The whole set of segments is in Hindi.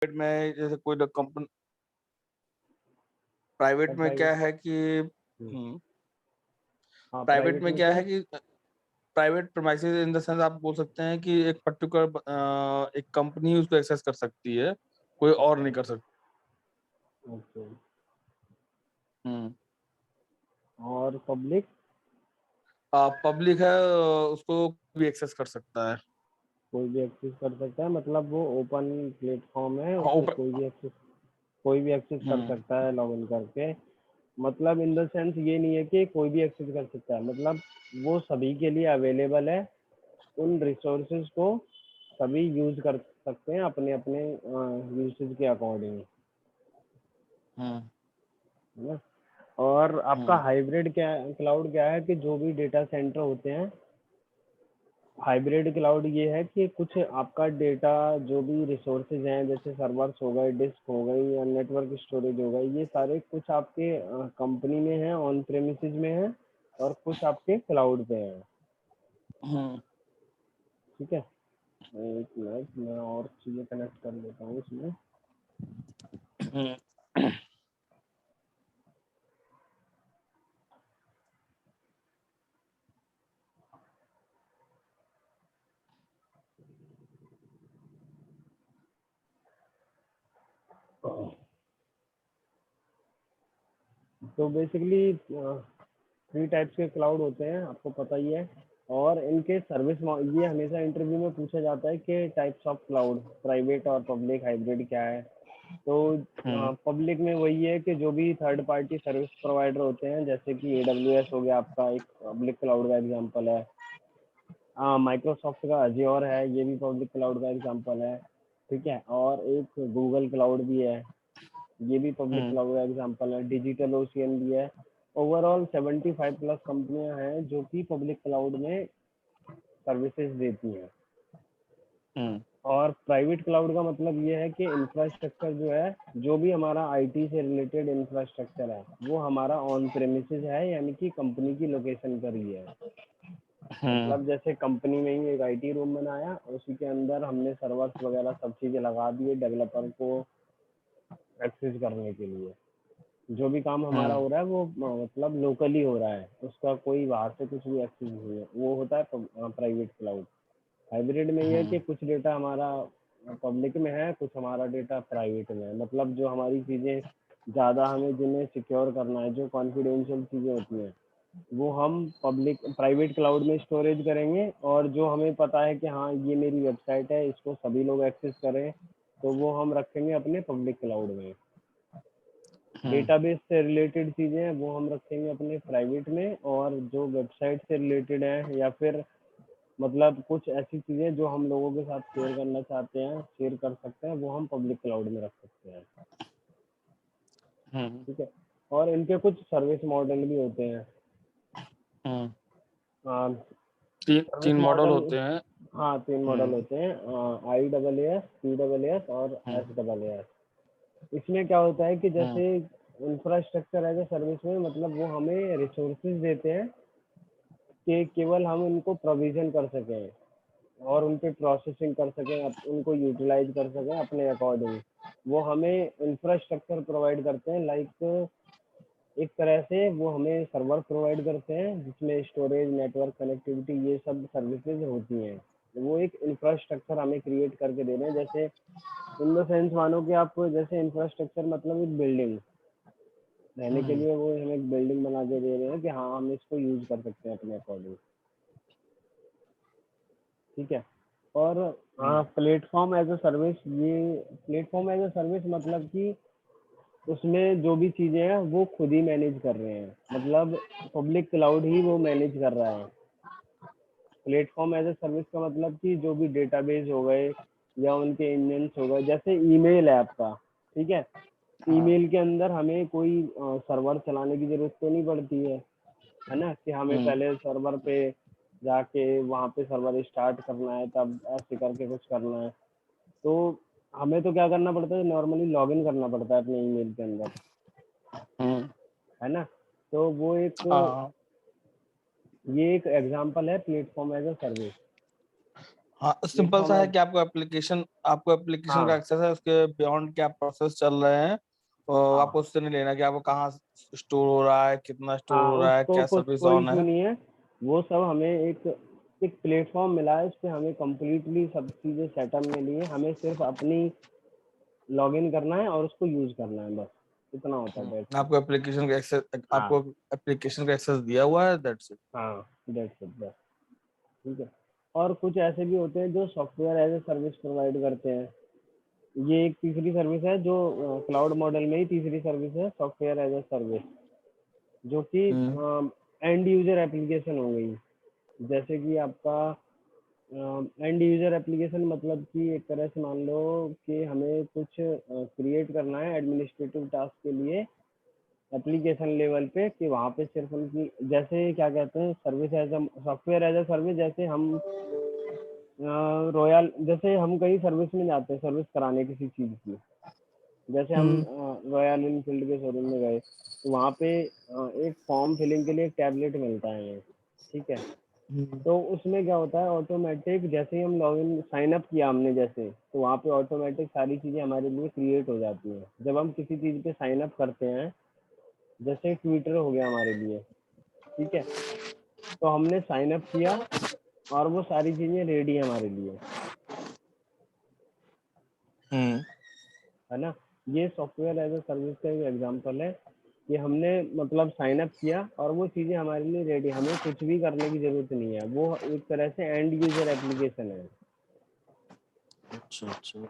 में जैसे कोई कंपनी प्राइवेट में क्या है कि प्राइवेट में क्या है कि private premises in the sense आप बोल सकते हैं कि एक पर्टिकुलर एक कंपनी उसको एक्सेस कर सकती है, कोई और नहीं कर सकता। ओके। हम्म। और पब्लिक पब्लिक है, उसको भी एक्सेस कर सकता है। कोई भी एक्सेस कर सकता है, मतलब वो ओपन प्लेटफॉर्म है, हाँ, उस पे ओपन। कोई भी एक्सेस कर सकता है लॉगिन करके। मतलब इन द सेंस ये नहीं है कि कोई भी एक्सेस कर सकता है, मतलब वो सभी के लिए अवेलेबल है। उन रिसोर्सेज को सभी यूज कर सकते हैं अपने अपने यूसेज के अकॉर्डिंग, है ना। और आपका हाइब्रिड क्या क्लाउड क्या है कि जो भी डेटा सेंटर होते हैं, हाइब्रिड क्लाउड ये है कि कुछ आपका डेटा जो भी रिसोर्सेज हैं, जैसे सर्वर्स हो गए, डिस्क हो गई या नेटवर्क स्टोरेज हो गई, ये सारे कुछ आपके कंपनी में है, ऑन प्रेमिसेस में है, और कुछ आपके क्लाउड पे है। ठीक है, एक मिनट मैं और चीज़ें कनेक्ट कर लेता हूँ इसमें। तो बेसिकली 3 टाइप्स के क्लाउड होते हैं, आपको पता ही है। और इनके सर्विस ये हमेशा इंटरव्यू में पूछा जाता है कि टाइप्स ऑफ क्लाउड, प्राइवेट और पब्लिक हाइब्रिड क्या है। तो पब्लिक में वही है कि जो भी थर्ड पार्टी सर्विस प्रोवाइडर होते हैं, जैसे कि AWS हो गया आपका, एक पब्लिक क्लाउड का एग्जांपल है। माइक्रोसॉफ्ट का अज्योर है, ये भी पब्लिक क्लाउड का एग्जांपल है। ठीक है, और एक गूगल क्लाउड भी है, ये भी पब्लिक क्लाउड का एग्जांपल है। डिजिटल ओशियन भी है। ओवरऑल 75 प्लस कंपनियां हैं जो कि पब्लिक क्लाउड में सर्विसेज देती हैं। और प्राइवेट क्लाउड का मतलब ये है कि इंफ्रास्ट्रक्चर जो है, जो भी हमारा आईटी से रिलेटेड इंफ्रास्ट्रक्चर है, वो हमारा ऑन प्रेमिसेस है, यानी कि कंपनी की लोकेशन पर ही है। मतलब जैसे कंपनी में ही एक आईटी रूम बनाया, उसी के अंदर हमने सर्वर्स वगैरह सब चीज़ें लगा दिए डेवलपर को एक्सेस करने के लिए। जो भी काम हमारा हो रहा है वो मतलब लोकली हो रहा है, उसका कोई बाहर से कुछ भी एक्सेस नहीं है, वो होता है प्राइवेट क्लाउड। हाइब्रिड में ये है कि कुछ डेटा हमारा पब्लिक में है, कुछ हमारा डेटा प्राइवेट में है। मतलब जो हमारी चीज़ें ज़्यादा हमें जिन्हें सिक्योर करना है, जो कॉन्फिडेंशियल चीज़ें होती हैं, वो हम पब्लिक प्राइवेट क्लाउड में स्टोरेज करेंगे। और जो हमें पता है कि हाँ ये मेरी वेबसाइट है, इसको सभी लोग एक्सेस करें, तो वो हम रखेंगे अपने पब्लिक क्लाउड में। डेटाबेस से रिलेटेड चीज़ें हैं वो हम रखेंगे अपने प्राइवेट में, और जो वेबसाइट से रिलेटेड है या फिर मतलब कुछ ऐसी चीज़ें जो हम लोगों के साथ शेयर करना चाहते हैं, शेयर कर सकते हैं, वो हम पब्लिक क्लाउड में रख सकते हैं। ठीक है, और इनके कुछ सर्विस मॉडल भी होते हैं। सर्विस तीन मॉडल मॉडल, होते हैं। हाँ 3 मॉडल होते हैं, IaaS, PaaS और SaaS। इसमें क्या होता है कि जैसे इंफ्रास्ट्रक्चर एज ए सर्विस में, मतलब वो हमें रिसोर्सेज देते हैं कि केवल हम उनको प्रोविजन कर सकें और उन पे प्रोसेसिंग कर सकें, उनको यूटिलाइज कर सकें अपने अकॉर्डिंग। वो हमें इंफ्रास्ट्रक्चर प्रोवाइड करते हैं, लाइक एक तरह से वो हमें सर्वर प्रोवाइड करते हैं जिसमें स्टोरेज, नेटवर्क कनेक्टिविटी, ये सब सर्विसेज होती हैं। वो एक इंफ्रास्ट्रक्चर हमें क्रिएट करके दे रहे हैं। जैसे इन द सेंस मानो कि आप जैसे इंफ्रास्ट्रक्चर मतलब एक बिल्डिंग, रहने के लिए वो हमें एक बिल्डिंग बना के दे रहे हैं कि हाँ हम इसको यूज कर सकते हैं अपने अकॉर्डिंग। ठीक है, और प्लेटफॉर्म एज अ सर्विस, ये प्लेटफॉर्म एज अ सर्विस मतलब कि उसमें जो भी चीज़ें हैं वो खुद ही मैनेज कर रहे हैं, मतलब पब्लिक क्लाउड ही वो मैनेज कर रहा है। प्लेटफॉर्म एज अ सर्विस का मतलब कि जो भी डेटाबेस हो गए या उनके इंजन्स हो गए, जैसे ईमेल है आपका, ठीक है, ईमेल के अंदर हमें कोई सर्वर चलाने की जरूरत तो नहीं पड़ती है ना, कि हमें पहले सर्वर पे जाके वहाँ पे सर्वर स्टार्ट करना है, तब ऐसे करके कुछ करना है। तो हमें तो क्या करना पड़ता है, नॉर्मली लॉगिन करना पड़ता है अपने ईमेल के अंदर, है ना। तो वो ये एक एग्जांपल है प्लेटफॉर्म एज अ सर्विस। हाँ, सिंपल प्लेटफॉर्म सा है है। कि आपको एप्लीकेशन का हाँ एक्सेस है, उसके बियॉन्ड क्या प्रोसेस चल रहे हैं, और हाँ आपको उससे नहीं लेना कि आपको कहाँ स्टोर हो रहा है, कितना स्टोर हाँ, हो रहा है, उसको क्या कुछ सर्विस कोई ऑन इशू है। नहीं है। वो सब हमें एक एक प्लेटफॉर्म मिला है, उस पे हमें कंप्लीटली सब चीज़ें सेटअप मिली है, हमें सिर्फ अपनी लॉगिन करना है और उसको यूज करना है, बस इतना होता है, दैट्स इट। आपको एप्लीकेशन का एक्सेस हाँ आपको एप्लीकेशन का एक्सेस दिया हुआ है, दैट्स इट। हाँ, दैट्स इट बस। ठीक है। और कुछ ऐसे भी होते हैं जो software as a service provide करते हैं। ये एक तीसरी सर्विस है जो क्लाउड मॉडल में ही तीसरी सर्विस है, सॉफ्टवेयर एज ए सर्विस, जो कि हम्म एंड यूजर एप्लीकेशन हो गई। जैसे कि आपका एंड यूजर एप्लीकेशन मतलब कि एक तरह से मान लो कि हमें कुछ क्रिएट करना है एडमिनिस्ट्रेटिव टास्क के लिए एप्लीकेशन लेवल पे, कि वहाँ पे सिर्फ उनकी जैसे क्या कहते हैं service as a software as a service. जैसे हम रॉयल, जैसे हम कहीं सर्विस में जाते हैं सर्विस कराने किसी चीज़ की, जैसे हम हम्म रॉयल इनफील्ड के शोरूम में गए तो वहाँ पे एक फॉर्म फिलिंग के लिए एक टैबलेट मिलता है हमें। ठीक है। हम्म तो उसमें क्या होता है ऑटोमेटिक, जैसे ही हम लॉगिन साइन अप किया हमने जैसे, तो वहाँ पे ऑटोमेटिक सारी चीज़ें हमारे लिए क्रिएट हो जाती हैं जब हम किसी चीज़ पे साइन अप करते हैं। जैसे ट्विटर हो गया हमारे लिए। ठीक है। तो हमने साइन अप किया और वो सारी चीज़ें रेडी है हमारे लिए, हम्म है ना। ये सॉफ्टवेयर एज अ सर्विस का एक एग्जांपल है कि हमने मतलब साइन अप किया और वो चीज़ें हमारे लिए रेडी, हमें कुछ भी करने की ज़रूरत नहीं है, वो एक तरह से एंड यूज़र एप्लीकेशन है। अच्छा अच्छा।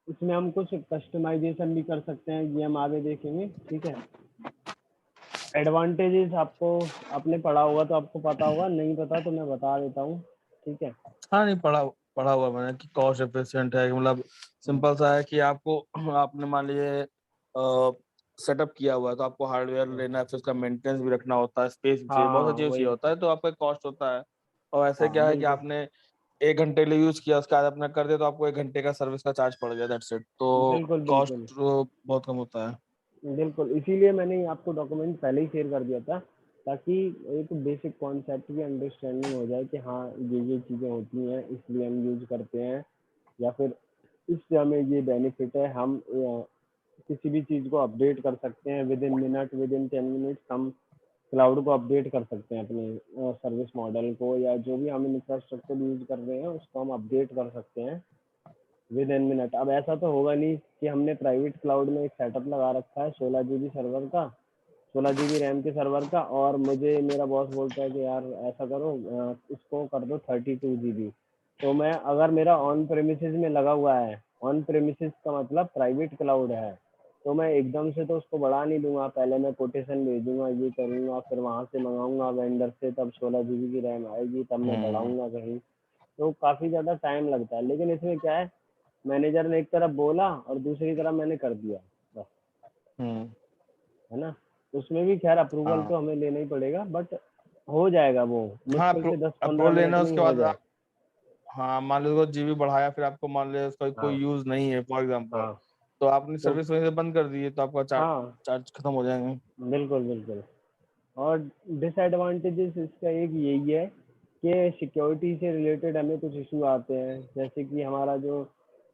इसमें हम कुछ कस्टमाइजेशन भी कर सकते हैं, ये हम आगे देखेंगे। ठीक है। एडवांटेजेस आपको, आपने पढ़ा होगा तो आपको पता होगा, नहीं पता तो मैं बता देता हूँ। ठीक है। हाँ, नहीं पढ़ा पढ़ा हुआ मैंने कि कॉस्ट एफिशिएंट है, मतलब सिंपल सा है कि आपको आपने मान लीजिए सेटअप किया हुआ है तो आपको हार्डवेयर लेना है, फिर उसका मेंटेनेंस भी रखना होता है, स्पेस भी चाहिए, बहुत हाँ सा चीज़ चाहिए वही। होता है, तो आपका कॉस्ट होता है। और ऐसे हाँ क्या है कि बिल्कुल आपने 1 घंटे के लिए यूज किया, उसके बाद अपना कर दिया, तो आपको 1 घंटे का सर्विस का चार्ज पड़ गया, दैट्स इट, तो बिल्कुल बिल्कुल कॉस्ट बहुत कम होता है। बिल्कुल, इसीलिए मैंने आपको डॉक्यूमेंट पहले ही शेयर कर दिया था, ताकि एक बेसिक कॉन्सेप्ट की अंडरस्टैंडिंग हो जाए कि हाँ ये चीज़ें होती हैं इसलिए हम यूज करते हैं, या फिर इससे हमें ये बेनिफिट है। हम किसी भी चीज़ को अपडेट कर सकते हैं with in minute, with in 10 minutes हम क्लाउड को अपडेट कर सकते हैं, अपने सर्विस मॉडल को या जो भी हम इंफ्रास्ट्रक्चर यूज कर रहे हैं उसको हम अपडेट कर सकते हैं विद इन मिनट। अब ऐसा तो होगा नहीं कि हमने प्राइवेट क्लाउड में एक सेटअप लगा रखा है 16 GB सर्वर का, 16 GB रैम के सर्वर का, और मुझे मेरा बॉस बोलता है कि यार ऐसा करो इसको कर दो 32 GB। तो मैं अगर मेरा ऑन प्रेमिसेस में लगा हुआ है, ऑन प्रेमिसेस का मतलब प्राइवेट क्लाउड है, तो मैं एकदम से तो उसको बढ़ा नहीं दूंगा, पहले मैं कोटेशन भेजूंगा, ये करूंगा, फिर वहां से मंगाऊंगा वेंडर से, तब 16 GB की रैम आएगी, तब मैं हम्म बढ़ाऊंगा कहीं। तो काफ़ी ज़्यादा टाइम लगता है, लेकिन इसमें क्या है, मैनेजर ने एक तरफ बोला और दूसरी तरफ मैंने कर दिया, बस, हम्म है ना। उसमें भी खैर अप्रूवल हाँ तो हमें लेना ही पड़ेगा, बट हो जाएगा वो, हाँ, मुश्किल से 10-15 अप्रूवल मिनट लेना, में ही उसके हो बाद जाए। हाँ, मान लो जीबी बढ़ाया, फिर आपको मान लिया उसका कोई हाँ यूज नहीं है फॉर एग्जांपल, हाँ। तो आपने तो सर्विस वहीं से बंद कर दी है, तो आपका हाँ चार्ज खत्म हो जाएंगे। बिल्कुल बिल्कुल। और डिसएडवांटेजेस इसका एक यही है कि सिक्योरिटी से रिलेटेड हमें कुछ इशू आते हैं, जैसे कि हमारा जो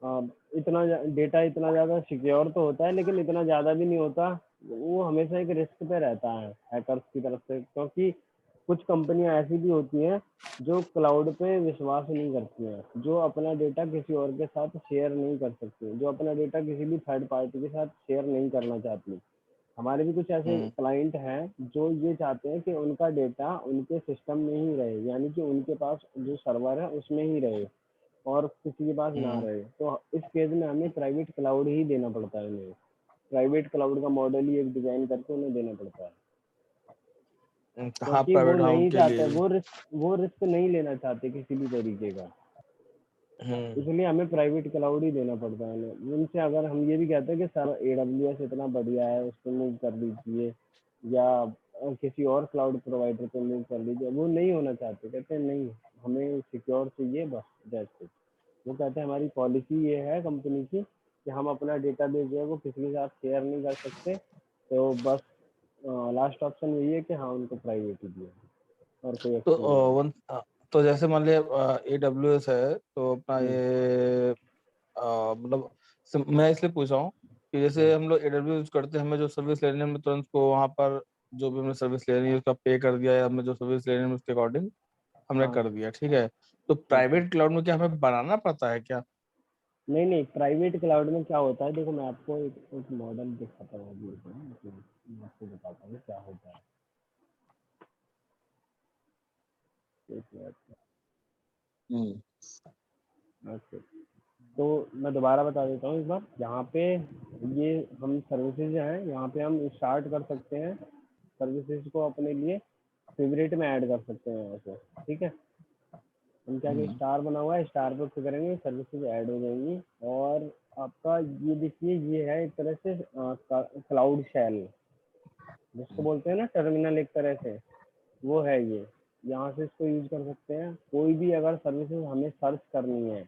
अ, इतना डेटा इतना ज़्यादा सिक्योर तो होता है लेकिन इतना ज़्यादा भी नहीं होता, वो हमेशा एक रिस्क पे रहता है हैकर्स की तरफ से, क्योंकि कुछ कंपनियां ऐसी भी होती हैं जो क्लाउड पे विश्वास नहीं करती हैं, जो अपना डेटा किसी और के साथ शेयर नहीं कर सकती, जो अपना डेटा किसी भी थर्ड पार्टी के साथ शेयर नहीं करना चाहती। हमारे भी कुछ ऐसे हम्म क्लाइंट हैं जो ये चाहते हैं कि उनका डेटा उनके सिस्टम में ही रहे, यानी कि उनके पास जो सर्वर है उसमें ही रहे और किसी के पास ना हम्म रहे। तो इस केस में हमें प्राइवेट क्लाउड ही देना पड़ता है उन्हें, प्राइवेट क्लाउड का मॉडल ही एक डिजाइन करके उन्हें देना पड़ता है, हाँ, क्योंकि वो प्राइवेट, हाँ, नहीं उनके चाहते, लिए भी। वो रिस्क नहीं लेना चाहते किसी भी तरीके का। हम्म इसलिए हमें प्राइवेट क्लाउड ही देना पड़ता है उन्हें। उनसे अगर हम ये भी कहते हैं कि सर AWS इतना बढ़िया है उस पर मूव कर लीजिए, या किसी और क्लाउड प्रोवाइडर पे मूव कर लीजिए, वो नहीं होना चाहते, कहते हैं नहीं हमें सिक्योर चाहिए, बस दैट्स इट। वो कहते हैं हमारी पॉलिसी ये है कंपनी की कि हम अपना डेटाबेस जो है वो किसी के साथ शेयर नहीं कर सकते, तो बस लास्ट ऑप्शन यही है कि हाँ उनको प्राइवेट ही दिया। और कोई तो एक्सपीरियंस? तो जैसे मान लिया AWS है तो अपना हम्म, ये मतलब मैं इसलिए पूछ रहा हूँ कि जैसे हम लोग AWS यूज करते हैं, हमें जो सर्विस लेनी है हमने तुरंत को वहाँ पर जो भी हमें सर्विस लेनी है उसका पे कर दिया, या हमें जो सर्विस लेनी है उसके अकॉर्डिंग हमने हाँ कर दिया, ठीक है। तो ठीक है। प्राइवेट क्लाउड में क्या हमें बनाना पड़ता है क्या? नहीं नहीं, प्राइवेट क्लाउड में क्या होता है, देखो मैं आपको एक मॉडल दिखाता हूँ अभी, मतलब मैं आपको बताता हूँ क्या होता है। एक मिनट। हम्म। ओके, तो मैं दोबारा बता देता हूँ एक बार। यहाँ पे ये हम सर्विसेज हैं, यहाँ पे हम स्टार्ट कर सकते हैं सर्विसेज को अपने लिए, फेवरेट में ऐड कर सकते हैं यहाँ से, ठीक है। हम क्या कि हम्म। स्टार बना हुआ है, स्टार पे क्लिक करेंगे, सर्विसेज ऐड हो जाएंगी। और आपका ये देखिए, ये है एक तरह से क्लाउड शेल, जिसको बोलते हैं ना टर्मिनल एक तरह से, वो है ये। यहाँ से इसको यूज कर सकते हैं, कोई भी अगर सर्विसेज हमें सर्च करनी है,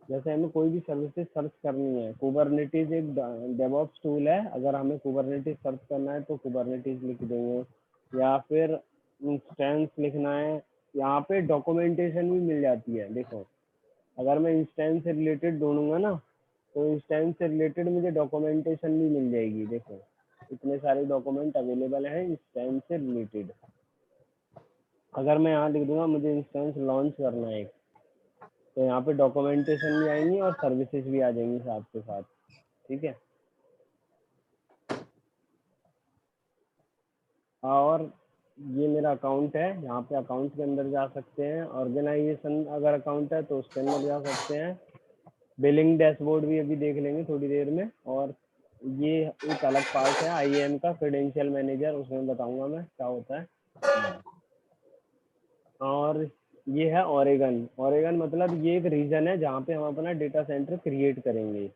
जैसे हमें कोई भी सर्विसेज सर्च करनी है, कुबरनेटीज एक डेवऑप्स टूल है, अगर हमें कुबरनेटीज सर्च करना है तो कुबरनेटीज लिख देंगे, या फिर इंस्टेंस लिखना है। यहाँ पे डॉक्यूमेंटेशन भी मिल जाती है, देखो अगर मैं इंस्टेंस से रिलेटेड ढूंढूंगा ना, तो इंस्टेंस से रिलेटेड मुझे डॉक्यूमेंटेशन भी मिल जाएगी, देखो इतने सारे डॉक्यूमेंट अवेलेबल हैं इंस्टेंस से रिलेटेड। अगर मैं यहाँ लिख दूंगा मुझे इंस्टेंस लॉन्च करना है, तो यहाँ पे डॉक्यूमेंटेशन भी आएंगी और सर्विसेज भी आ जाएंगी साथ के साथ, ठीक है। और ये मेरा अकाउंट है, यहाँ पे अकाउंट के अंदर जा सकते हैं, ऑर्गेनाइजेशन अगर अकाउंट है तो उसके अंदर जा सकते हैं, बिलिंग डैशबोर्ड भी अभी देख लेंगे थोड़ी देर में। और ये एक अलग पार्ट है IAM का, क्रेडेंशियल मैनेजर, उसमें बताऊंगा मैं क्या होता है। और ये है ओरेगन। ओरेगन मतलब ये एक रीजन है जहाँ पे हम अपना डेटा सेंटर क्रिएट करेंगे।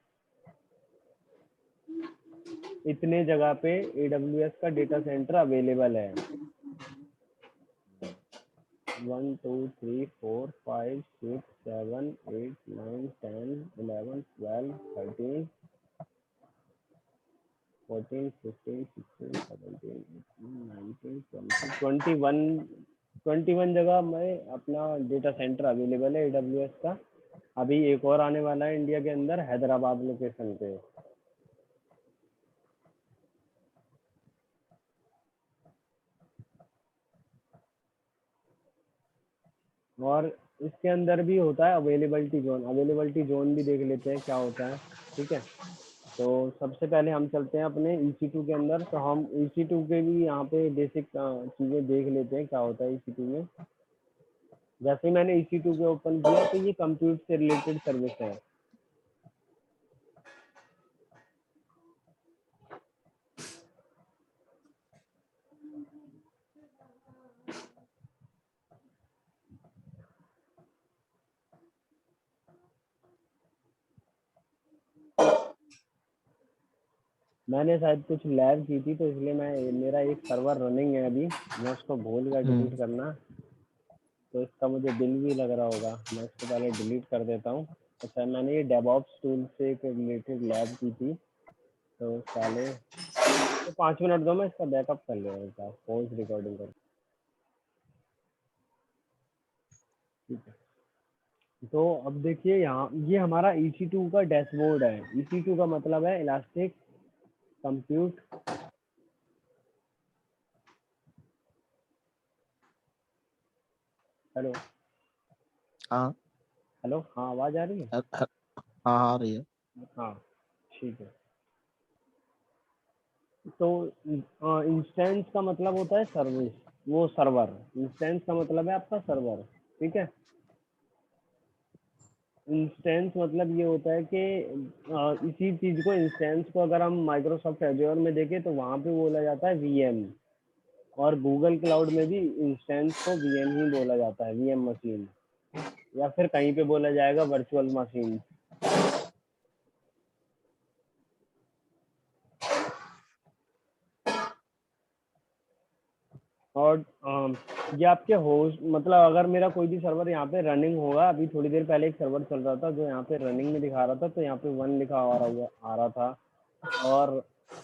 इतने जगह पे AWS का डेटा सेंटर अवेलेबल है। 1 2 3 4 5 6 7 8 9 10 11 12 13 14 15 16 17 18 19 20 21 जगह में अपना डेटा सेंटर अवेलेबल है AWS का। अभी एक और आने वाला है इंडिया के अंदर, हैदराबाद लोकेशन पे। और इसके अंदर भी होता है अवेलेबिलिटी जोन। अवेलेबिलिटी जोन भी देख लेते हैं क्या होता है, ठीक है। तो सबसे पहले हम चलते हैं अपने EC2 के अंदर, तो हम EC2 के भी यहाँ पे बेसिक चीज़ें देख लेते हैं क्या होता है EC2 में। जैसे ही मैंने EC2 को ओपन किया तो ये कंप्यूट से रिलेटेड सर्विस है। मैंने शायद कुछ लैब की थी तो इसलिए मैं, मेरा एक सर्वर रनिंग है अभी, मैं उसको भूल गया डिलीट करना, तो इसका मुझे बिल भी लग रहा होगा, मैं इसको पहले डिलीट कर देता हूँ। अच्छा, मैंने ये डेवऑप्स टूल से एक रिलेटेड लैब की थी, तो साले तो 5 मिनट दो, मैं इसका बैकअप कर ले रहा था वॉइस रिकॉर्डिंग कर, ठीक है। तो अब देखिए यहाँ ये हमारा EC2 का डैशबोर्ड है। EC2 का मतलब है इलास्टिक कंप्यूट। हेलो हाँ। हेलो, हाँ आवाज़ आ रही है? हाँ। हाँ, आ रही है। हाँ ठीक है। तो इंस्टेंस का मतलब होता है सर्विस, वो सर्वर। इंस्टेंस का मतलब है आपका सर्वर, ठीक है। इंस्टेंस मतलब ये होता है कि इसी चीज को, इंस्टेंस को अगर हम माइक्रोसॉफ्ट एज्योर में देखें तो वहाँ पे बोला जाता है VM। और गूगल क्लाउड में भी इंस्टेंस को VM ही बोला जाता है, VM मशीन, या फिर कहीं पे बोला जाएगा वर्चुअल मशीन। और ये आपके होस्ट, मतलब अगर मेरा कोई भी सर्वर यहाँ पे रनिंग होगा, अभी थोड़ी देर पहले एक सर्वर चल रहा था जो यहाँ पे रनिंग में दिखा रहा था, तो यहाँ पे 1 लिखा आ रहा था। और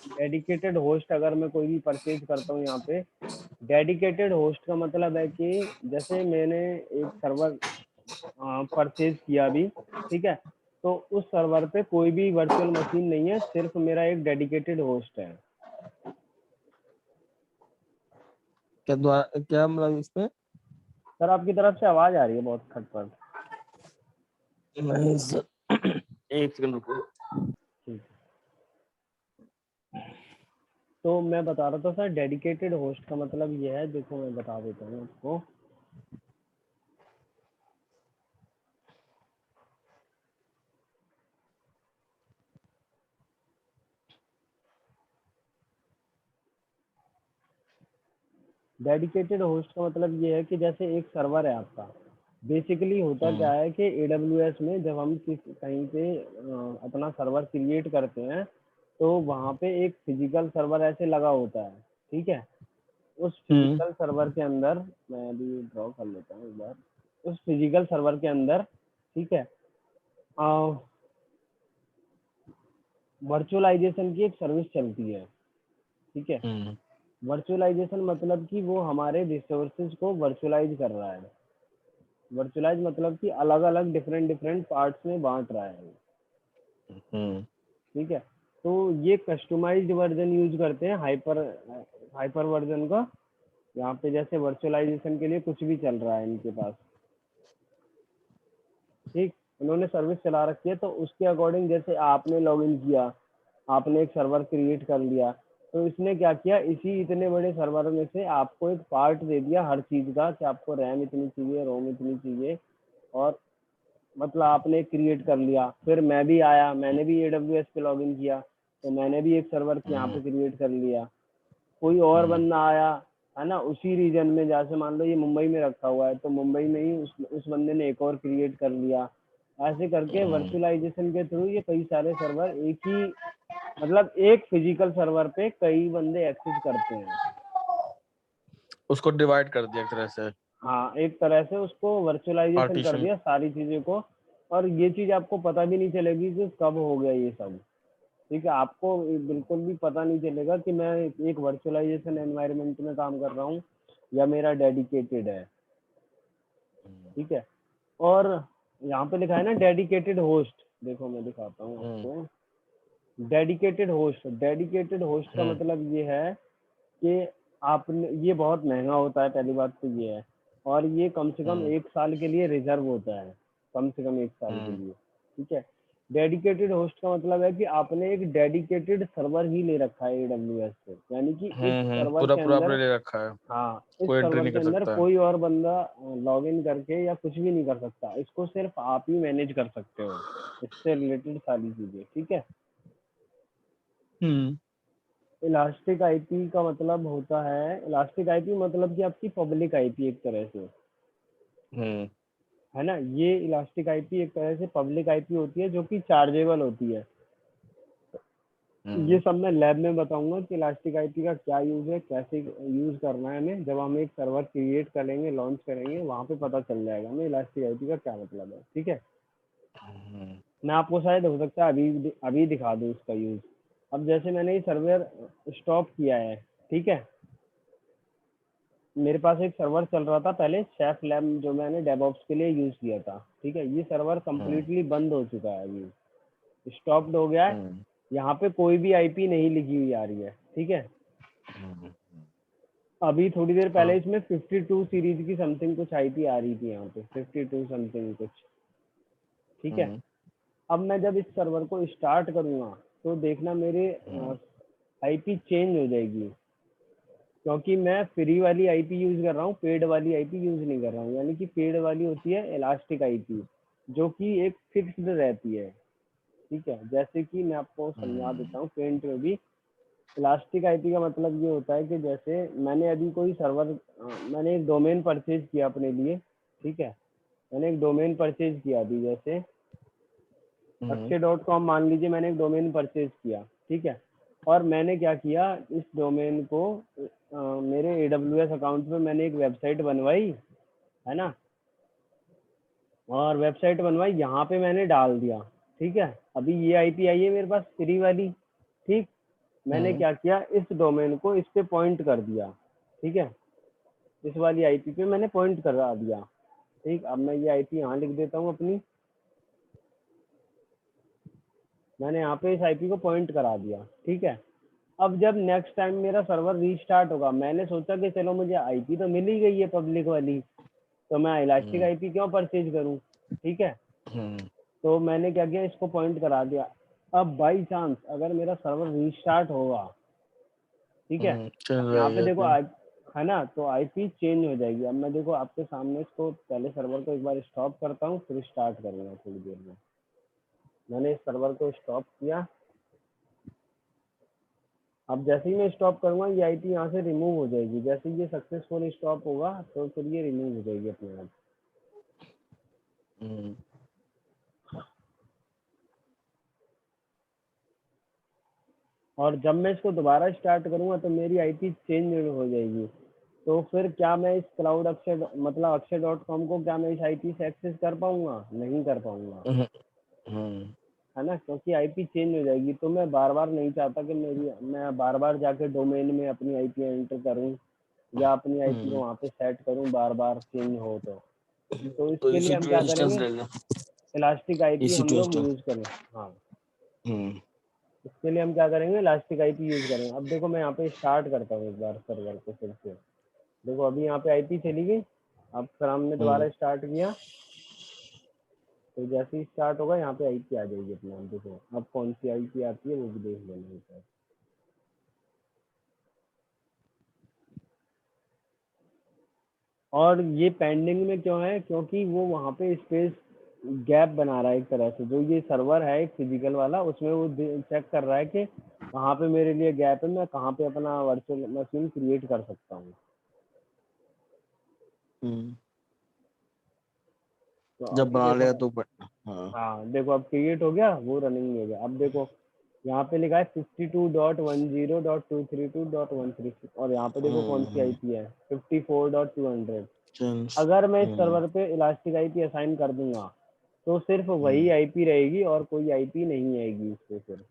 डेडिकेटेड होस्ट अगर मैं कोई भी परचेज करता हूँ यहाँ पे डेडिकेटेड होस्ट का मतलब है कि जैसे मैंने एक सर्वर परचेज किया अभी, ठीक है, तो उस सर्वर पे कोई भी वर्चुअल मशीन नहीं है, सिर्फ मेरा एक डेडिकेटेड होस्ट है। क्या मतलब इसमें? सर आपकी तरफ से आवाज आ रही है बहुत खटपट। नहीं सर, एक सेकंड रुको। ठीक। तो मैं बता रहा था सर, डेडिकेटेड होस्ट का मतलब ये है, देखो मैं बता देता हूँ आपको। डेडिकेटेड होस्ट का मतलब ये है कि जैसे एक सर्वर है आपका, बेसिकली होता क्या है कि AWS में जब हम कहीं पे अपना सर्वर क्रिएट करते हैं, तो वहाँ पे एक फिजिकल सर्वर ऐसे लगा होता है, ठीक है। उस फिजिकल सर्वर के अंदर, मैं अभी ड्रॉ कर लेता हूँ एक बार, उस फिजिकल सर्वर के अंदर, ठीक है, वर्चुअलाइजेशन की एक सर्विस चलती है, ठीक है। वर्चुअलाइजेशन मतलब कि वो हमारे रिसोर्सेज को वर्चुअलाइज कर रहा है। वर्चुअलाइज मतलब कि अलग अलग डिफरेंट पार्ट्स में बांट रहा है, ठीक है। तो ये कस्टमाइज्ड वर्जन यूज करते हैं, हाइपर वर्जन का। यहाँ पे जैसे वर्चुअलाइजेशन के लिए कुछ भी चल रहा है इनके पास, ठीक, उन्होंने सर्विस चला रखी है, तो उसके अकॉर्डिंग जैसे आपने लॉगिन किया, आपने एक सर्वर क्रिएट कर लिया, तो इसने क्या किया, इसी इतने बड़े सर्वर में से आपको एक पार्ट दे दिया हर चीज का, कि आपको रैम इतनी चाहिए, रोम इतनी चाहिए, और मतलब आपने क्रिएट कर लिया। फिर मैं भी आया, मैंने भी AWS पे लॉगिन किया, तो मैंने भी एक सर्वर यहाँ पे क्रिएट कर लिया। कोई और बंदा आया, है ना, उसी रीजन में, जैसे मान लो ये मुंबई में रखा हुआ है, तो मुंबई में ही उस बंदे ने एक और क्रिएट कर लिया। ऐसे करके वर्चुअलाइजेशन के थ्रू ये कई सारे सर्वर एक ही, मतलब एक फिजिकल सर्वर पे कई बंदे एक्सेस करते हैं। उसको डिवाइड कर दिया एक तरह से। हाँ, एक तरह से उसको वर्चुअलाइजेशन कर पार्टीशन। दिया सारी चीजें को, और ये चीज आपको पता भी नहीं चलेगी कि कब हो गया ये सब, ठीक है। आपको बिल्कुल भी पता नहीं चलेगा कि मैं एक वर्चुअलाइजेशन एनवायरनमेंट में काम कर रहा हूँ या मेरा डेडिकेटेड है, ठीक है। और यहाँ पे लिखा है ना डेडिकेटेड होस्ट, देखो मैं दिखाता हूँ आपको। डेडिकेटेड होस्ट का मतलब ये है कि आपने, ये बहुत महंगा होता है, पहली बात तो ये है, और ये कम से कम 1 साल के लिए रिजर्व होता है, कम से कम 1 साल के लिए, ठीक है। डेडिकेटेड होस्ट का मतलब है कि आपने एक डेडिकेटेड सर्वर ही ले रखा है AWS से, यानी कि इस सर्वर पूरा के पूरा अंदर, आपने ले रखा है, हाँ, इस कोई एंट्री सर्वर नहीं के कर अंदर सकता है। कोई और बंदा लॉग इन करके या कुछ भी नहीं कर सकता, इसको सिर्फ आप ही मैनेज कर सकते हो, इससे रिलेटेड सारी चीजें, ठीक है। इलास्टिक आईपी का मतलब होता है, इलास्टिक आईपी मतलब कि आपकी पब्लिक आईपी एक तरह से, है ना। ये इलास्टिक आईपी एक तरह से पब्लिक आईपी होती है, जो कि चार्जेबल होती है। ये सब मैं लैब में बताऊंगा कि इलास्टिक आईपी का क्या यूज है, कैसे यूज करना है हमें। जब हम एक सर्वर क्रिएट करेंगे, लॉन्च करेंगे, वहां पे पता चल जाएगा हमें इलास्टिक आईपी का क्या मतलब है, ठीक है। मैं आपको शायद हो सकता है अभी दिखा दूं इसका यूज। अब जैसे मैंने ये सर्वर स्टॉप किया है, ठीक है, मेरे पास एक सर्वर चल रहा था पहले, शेफ लैब, जो मैंने डेवऑप्स के लिए यूज किया था, ठीक है। ये सर्वर कंप्लीटली बंद हो चुका है, अभी स्टॉप्ड हो गया है। यहाँ पे कोई भी आईपी नहीं लिखी हुई आ रही है, ठीक है। अभी थोड़ी देर पहले इसमें 52 सीरीज की समथिंग कुछ आईपी आ रही थी, यहाँ पे 52 समथिंग कुछ, ठीक है। अब मैं जब इस सर्वर को स्टार्ट करूंगा, तो देखना मेरे आईपी चेंज हो जाएगी, क्योंकि मैं फ्री वाली आईपी यूज कर रहा हूँ, पेड वाली आईपी यूज नहीं कर रहा हूँ। यानी कि पेड वाली होती है इलास्टिक आईपी, जो कि एक फिक्स्ड रहती है, ठीक है। जैसे कि मैं आपको समझा देता हूँ पेंट में भी। इलास्टिक आईपी का मतलब ये होता है कि जैसे मैंने अभी कोई सर्वर, मैंने एक डोमेन परचेज किया अपने लिए, ठीक है। मैंने एक डोमेन परचेज किया अभी, जैसे akshay.com मान लीजिए, मैंने एक डोमेन परचेज किया, ठीक है। और मैंने क्या किया, इस डोमेन को मेरे AWS अकाउंट में मैंने एक वेबसाइट बनवाई, है ना, और वेबसाइट बनवाई, यहाँ पे मैंने डाल दिया, ठीक है। अभी ये आईपी आई है मेरे पास फ्री वाली, ठीक। मैंने क्या किया, इस डोमेन को इस पे पॉइंट कर दिया, ठीक है। इस वाली आईपी पे मैंने पॉइंट करा दिया। ठीक, अब मैं ये आईपी यहाँ लिख देता हूँ अपनी, मैंने यहाँ पे इस आईपी को पॉइंट करा दिया। ठीक है, अब जब नेक्स्ट टाइम मेरा सर्वर रीस्टार्ट होगा, मैंने सोचा कि चलो मुझे आईपी तो मिल ही गई है पब्लिक वाली, तो मैं इलास्टिक आईपी क्यों परचेज करूँ। ठीक है, तो मैंने क्या किया, इसको पॉइंट करा दिया। अब बाई चांस अगर मेरा सर्वर रीस्टार्ट होगा, ठीक है, यहाँ पे देखो है ना, तो आईपी चेंज हो जाएगी। अब मैं देखो आपके सामने इसको पहले सर्वर को एक बार स्टॉप करता हूँ, फिर स्टार्ट करूँगा थोड़ी देर में। मैंने इस सर्वर को स्टॉप किया। अब जैसे ही मैं स्टॉप करूँगा ये आईपी यहाँ से रिमूव हो जाएगी। जैसे ही ये सक्सेसफुल स्टॉप होगा तो फिर ये रिमूव हो जाएगी अपने आप। और जब मैं इसको दोबारा स्टार्ट करूँगा तो मेरी आईपी चेंज हो जाएगी। तो फिर क्या मैं इस क्लाउड अक्षय मतलब अक्षय.com को क्या मैं इस आईपी से एक्सेस कर पाऊंगा? नहीं कर पाऊंगा, है ना, क्योंकि आईपी चेंज हो जाएगी। तो मैं बार बार नहीं चाहता कि मैं बार बार जाके डोमेन में अपनी आईपी एंटर करूं या अपनी आईपी को वहाँ पे सेट करूं बार बार चेंज हो। तो इसके लिए हम क्या करेंगे, इलास्टिक आईपी हम लोग यूज करें। हाँ, इसके लिए हम क्या करेंगे, इलास्टिक आईपी यूज करेंगे। अब देखो मैं यहाँ पे स्टार्ट करता हूँ एक बार सर्वर को फिर से। देखो अभी यहाँ पे आईपी चली गई। अब फिर हमने दोबारा स्टार्ट किया, तो जैसे ही स्टार्ट होगा यहाँ पे आईपी आ जाएगी अपने आप। देखो अब कौन सी आईपी आती है वो भी देख लेना एक बार। और ये पेंडिंग में क्यों है, क्योंकि वो वहाँ पे स्पेस गैप बना रहा है एक तरह से। जो ये सर्वर है एक फिजिकल वाला, उसमें वो चेक कर रहा है कि वहाँ पे मेरे लिए गैप है, मैं कहाँ पे अपना वर्चुअल मशीन क्रिएट कर सकता हूँ। तो जब अभी बना देखो, लिया तो हाँ देखो अब क्रिएट हो गया, वो रनिंग में हो गया। अब देखो यहाँ पे लिखा है 52.10.232.136 और यहाँ पे देखो कौन सी आईपी है 54.200। अगर मैं इस सर्वर पे इलास्टिक आईपी असाइन कर दूंगा तो सिर्फ वही आईपी रहेगी और कोई आईपी नहीं आएगी इस पे फिर।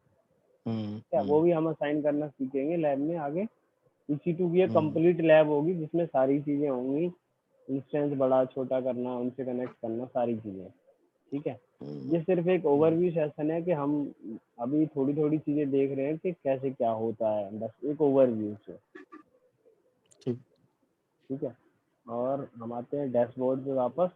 क्या वो भी हम असाइन करना सीखेंगे लैब में आगे। EC2 की कंप्लीट लैब होगी जिसमें सारी चीजें होंगी, इंस्टेंस बड़ा छोटा करना, उनसे कनेक्ट करना, सारी चीजें। ठीक है, ये सिर्फ एक ओवरव्यू सेशन है कि हम अभी थोड़ी थोड़ी चीजें देख रहे हैं कि कैसे क्या होता है, बस एक ओवरव्यू से। ठीक है, और हम आते हैं डैशबोर्ड पे वापस।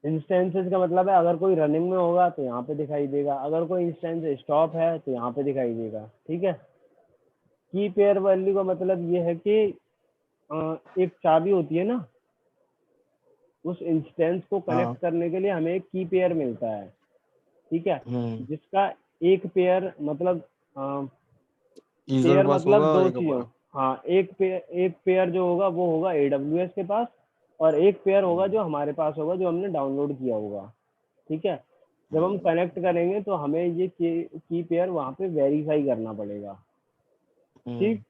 इंस्टेंसेस का मतलब है अगर कोई रनिंग में होगा तो यहाँ पे दिखाई देगा, अगर कोई इंस्टेंस स्टॉप है तो यहाँ पे दिखाई देगा। ठीक है, की पेयर वैल्यू का मतलब ये है कि एक चाबी होती है ना, उस इंस्टेंस को कनेक्ट करने के लिए हमें एक की पेयर मिलता है। ठीक है, जिसका एक पेयर मतलब पेयर मतलब दो चीजों, हाँ एक पेयर जो होगा वो होगा AWS के पास, और एक पेयर होगा जो हमारे पास होगा, जो हमने डाउनलोड किया होगा। ठीक है, जब हम कनेक्ट करेंगे तो हमें ये की पेयर वहाँ पे वेरीफाई करना पड़ेगा। ठीक,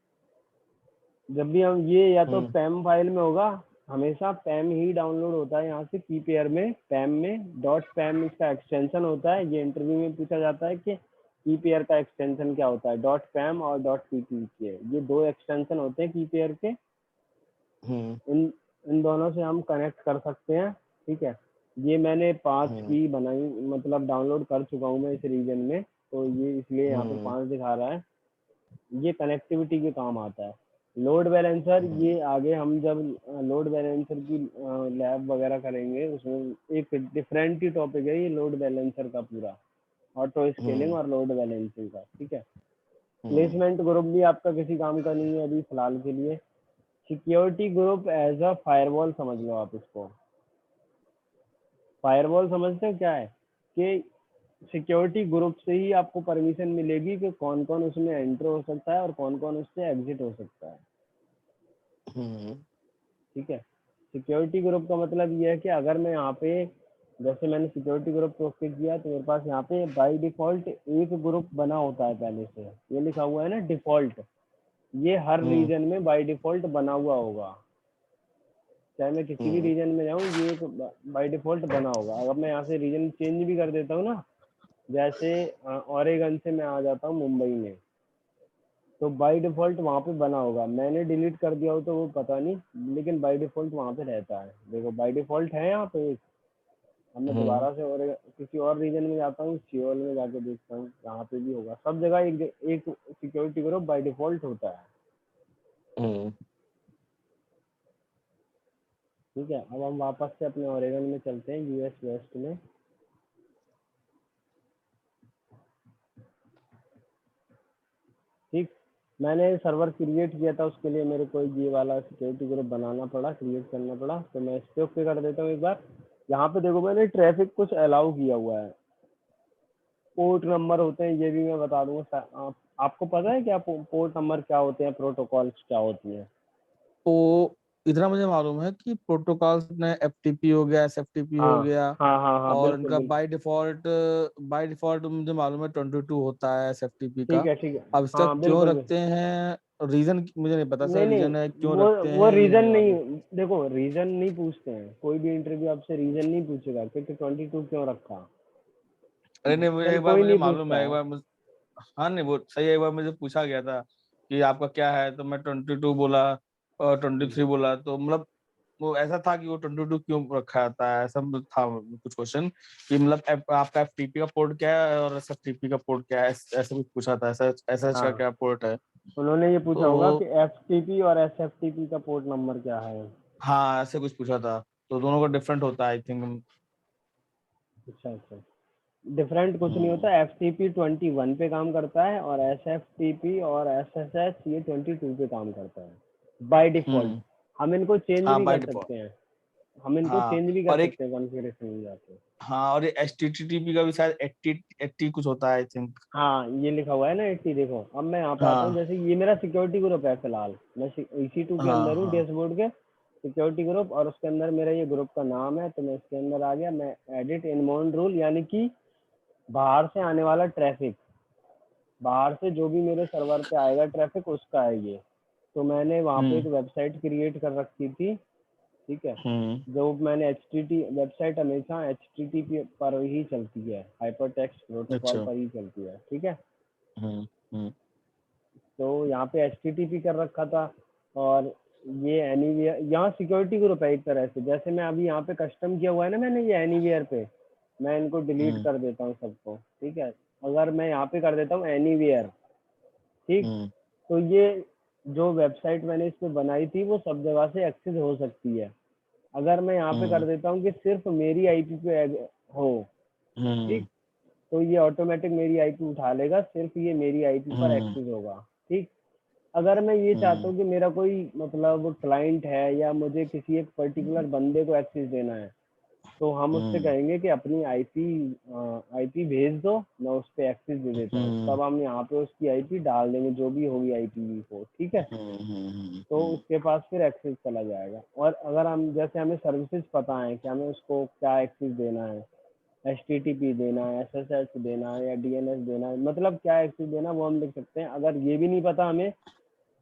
जब भी हम ये या तो पैम फाइल में होगा, हमेशा पैम ही डाउनलोड होता है यहाँ से की पेयर में। पैम में डॉट पैम इसका एक्सटेंशन होता है। ये इंटरव्यू में पूछा जाता है कि की पेयर का एक्सटेंशन क्या होता है। डॉट पैम और डॉट PPK, ये दो एक्सटेंशन होते हैं की पेयर के। इन दोनों से हम कनेक्ट कर सकते हैं। ठीक है, ये मैंने 5 की बनाई, मतलब डाउनलोड कर चुका हूँ मैं इस रीजन में, तो ये इसलिए यहाँ पे 5 दिखा रहा है। ये कनेक्टिविटी के काम आता है। लोड बैलेंसर, ये आगे हम जब लोड बैलेंसर की लैब वगैरह करेंगे उसमें एक डिफरेंट ही टॉपिक है ये लोड बैलेंसर का पूरा, ऑटो स्केलिंग और लोड बैलेंसिंग का। ठीक है, प्लेसमेंट ग्रुप भी आपका किसी काम का नहीं है अभी फिलहाल के लिए। Security group as a firewall समझ लो आप इसको। फायरवॉल समझते हो क्या है, कि सिक्योरिटी ग्रुप से ही आपको परमिशन मिलेगी कि कौन कौन उसमें एंटर हो सकता है और कौन कौन उससे एग्जिट हो सकता है। ठीक है, सिक्योरिटी ग्रुप का मतलब ये है कि अगर मैं यहाँ पे, जैसे मैंने सिक्योरिटी ग्रुप को क्लिक किया तो मेरे पास यहाँ पे बाय डिफॉल्ट एक ग्रुप बना होता है पहले से, ये लिखा हुआ है ना डिफॉल्ट, ये हर रीजन में बाय डिफॉल्ट बना हुआ होगा। चाहे मैं किसी भी रीजन में जाऊँ, ये एक बाय डिफॉल्ट बना होगा। अगर मैं यहाँ से रीजन चेंज भी कर देता हूँ ना, जैसे ओरेगन से मैं आ जाता हूँ मुंबई में, तो बाय डिफॉल्ट वहाँ पे बना होगा, मैंने डिलीट कर दिया हो तो वो पता नहीं, लेकिन बाय डिफॉल्ट वहाँ पे रहता है। देखो बाय डिफॉल्ट है यहाँ पे। अब मैं दोबारा से और किसी और रीजन में जाता हूँ, सीओएल में जाके देखता हूँ, यहाँ पे भी होगा। सब जगह एक सिक्योरिटी ग्रुप बाय डिफॉल्ट होता है। ठीक है, अब हम वापस से अपने ओरेगन में चलते हैं, यूएस वेस्ट में। ठीक, मैंने सर्वर क्रिएट किया था, उसके लिए मेरे को ये वाला सिक्योरिटी ग्रुप बनाना पड़ा, क्रिएट करना पड़ा। तो मैं इस पे ओके कर देता हूँ एक बार। यहाँ पे देखो मैंने ट्रैफिक कुछ अलाउ किया हुआ है, पोर्ट नंबर होते हैं, ये भी मैं बता दूंगा। आपको पता है क्या पोर्ट नंबर क्या होते हैं, प्रोटोकॉल्स क्या होती हैं? तो इतना मुझे मालूम है कि प्रोटोकॉल्स में एफटीपी हो गया, एसएफटीपी हो हाँ गया, हाँ हाँ हाँ, और बिल्कुल इनका बिल्कुल। बाय डिफॉल्ट मुझे मालूम है 22 होता है एसएफटीपी ठीक का। है ठीक है। अब इसका हाँ क्यों बिल्कुल। रखते हैं, रीजन मुझे नहीं पता सर, नहीं नहीं, रीजन है क्यों वो रखते वो हैं ये रीजन नहीं नहीं, मालूम। देखो रीजन नहीं पूछते हैं, कोई भी इंटरव्यू आपसे रीजन नहीं पूछेगा कि 22 क्यों रखा। अरे नहीं, मुझे रीजन एक बार कोई मुझे नहीं मालूम पूछता है, एक है। बार हाँ नहीं वो सही है, एक बार मुझे पूछा गया था कि आपका क्या है, तो मैं 22 बोला और 23 बोला, तो मतलब वो ऐसा था कि वो 22 क्यों रखा जाता है, ऐसा मतलब था कुछ क्वेश्चन कि मतलब आपका एफटीपी का पोर्ट क्या है और एसएफटीपी का पोर्ट क्या है, ऐसा कुछ पूछा था, ऐसा ऐसा का हाँ, क्या पोर्ट है। उन्होंने ये पूछा होगा तो कि एफटीपी और एसएफटीपी का पोर्ट नंबर क्या है। हाँ ऐसे कुछ पूछा था, तो दोनों का डिफरेंट होता है आई थिंक। अच्छा अच्छा, डिफरेंट कुछ नहीं हम्म होता। एफटीपी 21 पे काम करता है और एसएफटीपी और एसएसएच ये 22 पे काम करता है बाय डिफॉल्ट। हम्म हम इनको चेंज हाँ भी बाय कर डिफॉल्ट। सकते हैं, हम इनको हाँ चेंज भी कर और एक, सकते हैं कॉन्फ़िगरेशन में जाके। हाँ और ये एचटीटीपी का भी शायद 80 80 कुछ होता है आई थिंक। हाँ, ये लिखा हुआ है ना 80। देखो अब मैं यहाँ पे आता हूँ, हाँ जैसे ये मेरा सिक्योरिटी ग्रुप है फिलहाल, मैं EC2 के हाँ अंदर हूँ, हाँ। डैशबोर्ड के सिक्योरिटी ग्रुप, और उसके अंदर मेरा ये ग्रुप का नाम है। तो मैं इसके अंदर आ गया, मैं एडिट इनबाउंड रूल, यानी कि बाहर से आने वाला ट्रैफिक, बाहर से जो भी मेरे सर्वर पे आएगा ट्रैफिक उसका है ये। तो मैंने वहाँ पे एक हम्म वेबसाइट क्रिएट कर रखी थी। ठीक है, हम्म जो मैंने वेबसाइट हमेशा HTTP पर ही चलती है, हाइपर टेक्स्ट प्रोटोकॉल अच्छा। पर ही चलती है। ठीक है, हम्म हम्म तो यहाँ पे HTTP कर रखा था। और ये एनीवेयर, यहाँ सिक्योरिटी ग्रुप है एक तरह से। जैसे मैं अभी यहाँ पे कस्टम किया हुआ है ना मैंने ये एनीवेयर पे, मैं इनको डिलीट हम्म कर देता हूँ सबको। ठीक है, अगर मैं यहाँ पे कर देता हूँ एनीवेयर, ठीक, हम्म तो ये जो वेबसाइट मैंने इस पे बनाई थी वो सब जगह से एक्सेस हो सकती है। अगर मैं यहाँ पे कर हम्म देता हूँ कि सिर्फ मेरी आईपी पे हो, ठीक, हम्म तो ये ऑटोमेटिक मेरी आईपी उठा लेगा, सिर्फ ये मेरी आईपी पर हम्म एक्सेस होगा। ठीक, अगर मैं ये चाहता हम्म हूँ कि मेरा कोई मतलब क्लाइंट है या मुझे किसी एक पर्टिकुलर बंदे को एक्सेस देना है, तो हम उससे हम्म कहेंगे कि अपनी आईपी भेज दो, मैं उस पर एक्सेस दे देता हूँ। हम्म तब हम यहाँ पे उसकी आईपी डाल देंगे जो भी होगी आईपी को। ठीक है, तो उसके पास फिर एक्सेस चला जाएगा। और अगर हम जैसे हमें सर्विसेज पता है कि हमें उसको क्या एक्सेस देना है, HTTP देना है, SSH देना है या DNS देना है, मतलब क्या एक्सेस देना है वो हम लिख सकते हैं। अगर ये भी नहीं पता हमें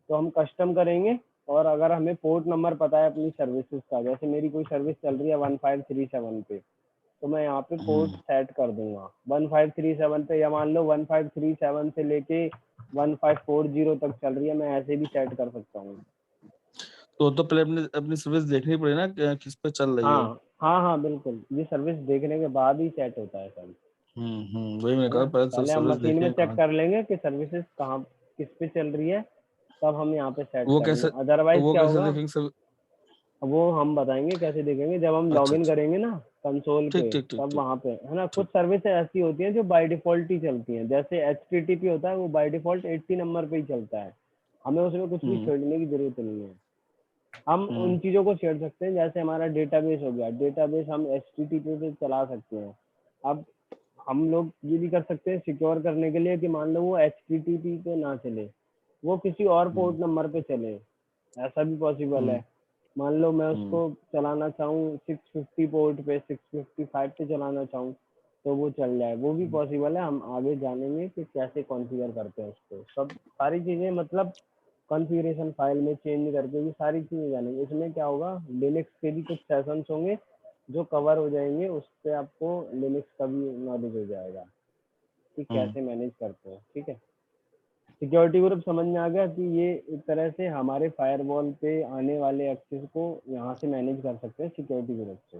तो हम कस्टम करेंगे। और अगर हमें पोर्ट नंबर पता है अपनी सर्विसेज का, जैसे मेरी कोई सर्विस चल रही है 1537 पे, तो मैं यहाँ पे पोर्ट सेट कर दूंगा 1537 पे, या मान लो 1537 से लेके 1540 तक चल रही है, मैं ऐसे भी सेट कर सकता हूँ। तो पहले अपनी अपनी सर्विस देखनी पड़ेगी ना किस पे चल रही है। हाँ हाँ हाँ बिल्कुल, ये सर्विस देखने के बाद ही सेट होता है सब, वही मैंने है कहा ना। पहले सब पहले हम सर्विस मशीन में देखें चेक कहाँ। कर लेंगे कि सर्विसेज कहाँ किस पे चल रही है, तब हम यहाँ पे सेट वो करेंगे। कैसे अदरवाइज वो क्या कैसे होगा, देखेंगे सब। वो हम बताएंगे कैसे देखेंगे जब हम अच्छा लॉगिन अच्छा, करेंगे ना कंसोल ठीक पे, ठीक ठीक तब ठीक वहाँ पे है ना कुछ ठीक। सर्विस ऐसी होती हैं जो बाय डिफॉल्ट ही चलती हैं। जैसे HTTP होता है वो बाय डिफॉल्ट 80 नंबर पे ही चलता है, हमें उसमें कुछ भी हम्म छेड़ने की जरूरत नहीं है। हम हम्म उन चीज़ों को छेड़ सकते हैं, जैसे हमारा डेटाबेस हो गया, डेटाबेस हम HTTP पे चला सकते हैं। अब हम लोग ये भी कर सकते हैं सिक्योर करने के लिए कि मान लो वो HTTP पे ना चले, वो किसी और हम्म पोर्ट नंबर पे चले, ऐसा भी पॉसिबल हम्म है। मान लो मैं हम्म उसको चलाना चाहूँ 650 पोर्ट पे, 655 पे चलाना चाहूँ, तो वो चल जाए, वो भी पॉसिबल है। हम आगे जानेंगे कि कैसे कॉन्फ़िगर करते हैं उसको, सब सारी चीज़ें मतलब कॉन्फ़िगरेशन फाइल में चेंज करके ये सारी चीज़ें जानेंगे। इसमें क्या होगा, लिनक्स के भी कुछ सेशंस होंगे जो कवर हो जाएंगे, उस पर आपको लिनक्स का भी नॉलेज हो जाएगा कि हम्म कैसे मैनेज करते हैं। ठीक है, सिक्योरिटी ग्रुप समझ में आ गया कि ये एक तरह से हमारे फायरवॉल पे आने वाले एक्सेस को यहाँ से मैनेज कर सकते हैं सिक्योरिटी ग्रुप से।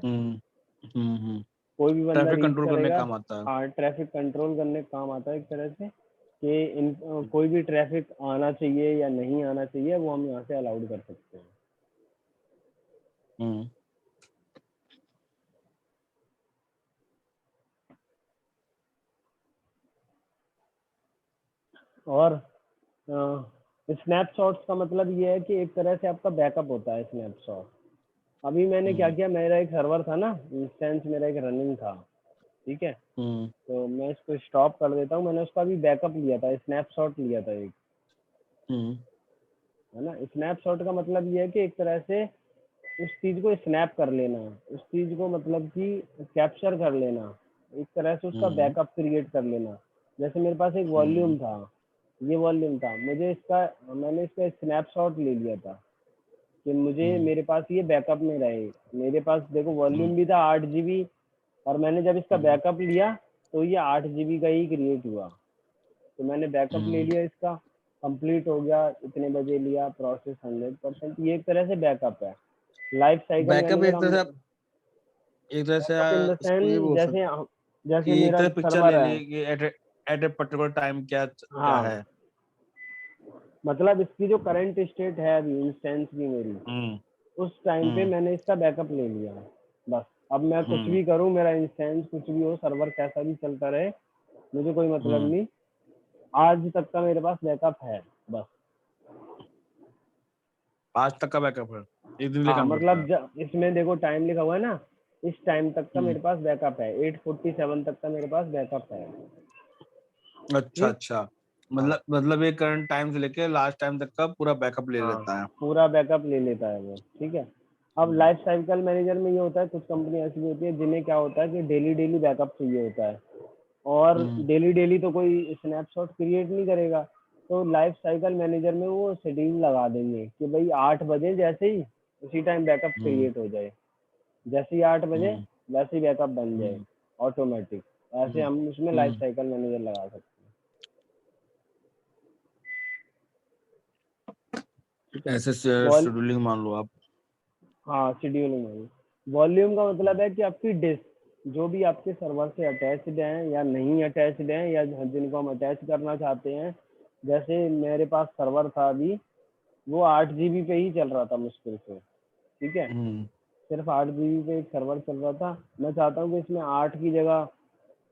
कोई भी बंदा ट्रैफिक रीच कंट्रोल करने का करेगा, काम आता है। हाँ ट्रैफिक कंट्रोल करने का काम आता है एक तरह से, कि इन कोई भी ट्रैफिक आना चाहिए या नहीं आना चाहिए वो हम यहाँ से अलाउड कर सकते हैं। हम्म और स्नैपशॉट्स का मतलब ये है कि एक तरह से आपका बैकअप होता है स्नैपशॉट। अभी मैंने क्या हम्म किया, मेरा एक सर्वर था ना, इंस्टेंस मेरा एक रनिंग था, ठीक है, हम्म तो मैं इसको स्टॉप कर देता हूँ। मैंने उसका भी बैकअप लिया था, स्नैपशॉट लिया था एक, हम्म है ना। स्नैपशॉट का मतलब ये है कि एक तरह से उस चीज को स्नैप कर लेना, उस चीज को मतलब कि कैप्चर कर लेना, एक तरह से उसका हम्म बैकअप क्रिएट कर लेना। जैसे मेरे पास एक हम्म वॉल्यूम था, ये वॉल्यूम था, मैंने इसका स्नैपशॉट ले लिया था कि मुझे हम्म मेरे पास ये बैकअप में रहे। मेरे पास देखो हम्म वॉल्यूम भी था 8 GB, और मैंने जब इसका हम्म बैकअप लिया तो ये 8 GB का ही क्रिएट हुआ। तो मैंने बैकअप ले हम्म। लिया, इसका कंप्लीट हो गया, इतने बजे लिया, प्रोसेस 100%, ये एक तरह से बैकअप है। लाइफ साइकिल बैकअप मैनेजर एक तरह हम, से एक तरह से बैकअप इन द इसको ये सेंस बोल सकते जैसे कि एक मेरा तरह पिक्चर सर्वर ले है। ली कि एट ए पर्टिकुलर टाइम क्या क्या हाँ, है। मतलब इसकी जो करंट स्टेट है अभी इंस्टेंस की मेरी, हम्म उस टाइम पे हम्म मैंने इसका बैकअप ले लिया। बस अब मैं कुछ हम्म भी करूँ, मेरा इंस्टेंस कुछ भी हो, सर्वर कैसा भी चलता रहे, मुझे कोई मतलब हम्म। नहीं, आज तक का मेरे पास बैकअप है बस। आज तक का बैकअप है, एक दिन के लिए हाँ काम करता मतलब है। इसमें देखो टाइम लिखा हुआ है ना, इस टाइम तक का हम्म। मेरे पास बैकअप है, 8:47 तक का मेरे पास बैकअप है। अच्छा ठीक। अच्छा, हाँ मतलब ये करंट टाइम से लेके लास्ट टाइम तक का पूरा बैकअप ले हाँ, लेता है। पूरा बैकअप ले लेता है वो, ठीक है। अब हम्म लाइफ साइकिल मैनेजर में ये होता है, कुछ कंपनी ऐसी होती है जिन्हें क्या होता है कि डेली डेली बैकअप चाहिए होता है, और हम्म डेली डेली तो कोई स्नैपशॉट क्रिएट नहीं करेगा। तो लाइफ साइकिल मैनेजर में वो शेड्यूल लगा देंगे कि भाई 8 बजे जैसे ही उसी टाइम बैकअप हम्म क्रिएट हो जाए, जैसे ही 8 बजे हम्म वैसे ही बैकअप बन जाए हम्म ऑटोमेटिक। ऐसे हम्म हम उसमें लाइफ हम्म। साइकिल मैनेजर लगा सकते हैं। ठीक है। ऐसे वॉल शेड्यूलिंग मान लो आप। हाँ शेड्यूलिंग है। वॉल्यूम का मतलब है कि आपकी डिस्क जो भी आपके सर्वर से अटैच्ड हैं या नहीं अटैच्ड हैं, या जिनको हम अटैच करना चाहते हैं। जैसे मेरे पास सर्वर था अभी, वो 8 GB पे ही चल रहा था मुश्किल से, ठीक है, हम्म सिर्फ 8 GB पे एक सर्वर चल रहा था। मैं चाहता हूँ कि इसमें 8 की जगह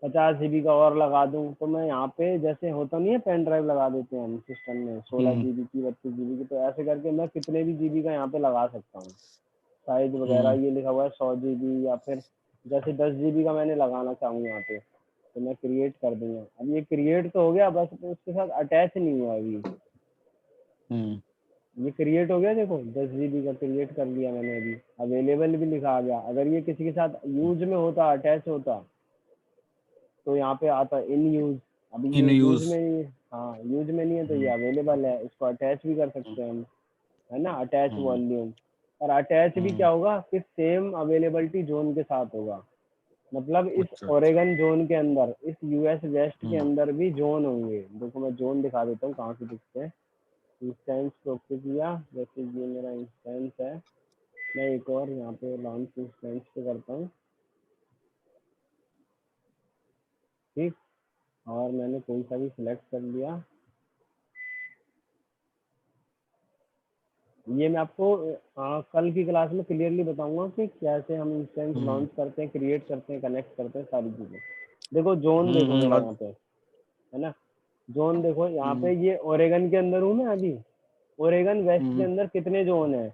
50 GB का और लगा दूं, तो मैं यहाँ पे जैसे होता नहीं है पेन ड्राइव लगा देते हैं हम सिस्टम में, 16 GB की, 32 GB की, तो ऐसे करके मैं कितने भी जीबी का यहाँ पे लगा सकता हूँ साइज वगैरह। हम्म ये लिखा हुआ है 100 GB, या फिर जैसे 10 GB का मैंने लगाना चाहूँ यहाँ पे, तो मैं क्रिएट कर दूंगा। अब ये क्रिएट तो हो गया, बस उसके साथ अटैच नहीं हुआ अभी। हम्म ये क्रिएट हो गया, देखो 10 GB का क्रिएट कर लिया मैंने अभी, अवेलेबल भी लिखा आ गया। अगर ये किसी के साथ यूज में होता, अटैच होता, तो यहाँ पे आता इन यूज। अभी इन ये यूज यूज। में नहीं है, हाँ यूज में नहीं है, तो ये हम्म अवेलेबल है, इसको अटैच भी कर सकते हैं हम, है ना, अटैच हम्म वॉल्यूम। और अटैच भी क्या हम्म। होगा कि सेम अवेलेबिलिटी जोन के साथ होगा। मतलब इस अच्छा अच्छा। ओरेगन जोन के अंदर, इस यूएस वेस्ट के हम्म अंदर भी जोन होंगे। देखो मैं जोन दिखा देता हूँ कहाँ से दिखते हैं। इंस्टेंस को ओके किया, जैसे ये मेरा इंस्टेंस है, मैं एक और यहाँ पे लॉन्च इंस्टेंस पे करता हूँ, ठीक, और मैंने कोई सा भी सिलेक्ट कर लिया। ये मैं आपको कल की क्लास में क्लियरली बताऊंगा कि कैसे हम इंस्टेंस हम्म लॉन्च करते हैं, क्रिएट करते हैं, कनेक्ट करते हैं, सारी चीजें। देखो जोन देखो मेरा और यहाँ पे, है ना, जोन देखो यहाँ हम्म पे, ये ओरेगन के अंदर हूँ मैं अभी। ओरेगन वेस्ट के हम्म अंदर कितने जोन है,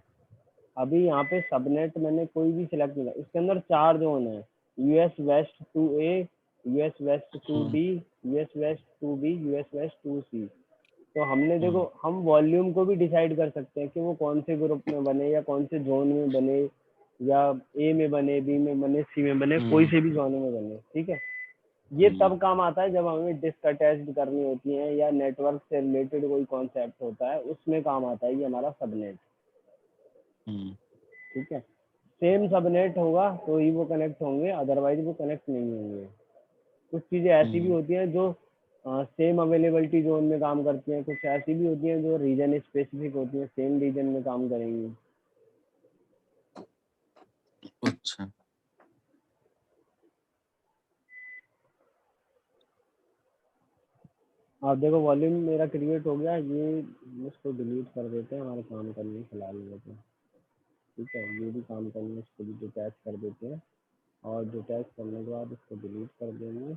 अभी यहाँ पे सबनेट मैंने कोई भी सिलेक्ट नहीं किया, इसके अंदर 4 जोन है। US west 2A, US west 2D, US west 2B, US west 2C। तो हमने देखो, हम्म हम वॉल्यूम को भी डिसाइड कर सकते हैं कि वो कौन से ग्रुप में बने, या कौन से जोन में बने, या ए में बने, बी में बने, सी में बने, कोई हम्म से भी जोन में बने, ठीक है। ये तब काम आता है जब हमें डिस्क अटैच्ड करनी होती है, या नेटवर्क से रिलेटेड कोई कॉन्सेप्ट होता है, उसमें काम आता है ये हमारा सबनेट, हम्म ठीक है। सेम सबनेट होगा तो ही वो कनेक्ट होंगे, अदरवाइज वो कनेक्ट नहीं होंगे। कुछ चीज़ें ऐसी भी हम्म होती हैं जो सेम अवेलेबिलिटी जोन में काम करती हैं, कुछ ऐसी भी होती हैं जो रीजन स्पेसिफिक होती हैं, सेम रीजन में काम करेंगी। अच्छा। आप देखो वॉल्यूम मेरा क्रिएट हो गया, ये इसको डिलीट कर देते हैं, हमारे काम करने फिलहाल में तो ठीक है, ये भी काम करने इसको भी डिटैच कर देते हैं, और डिटैच करने के बाद इसको डिलीट कर देंगे।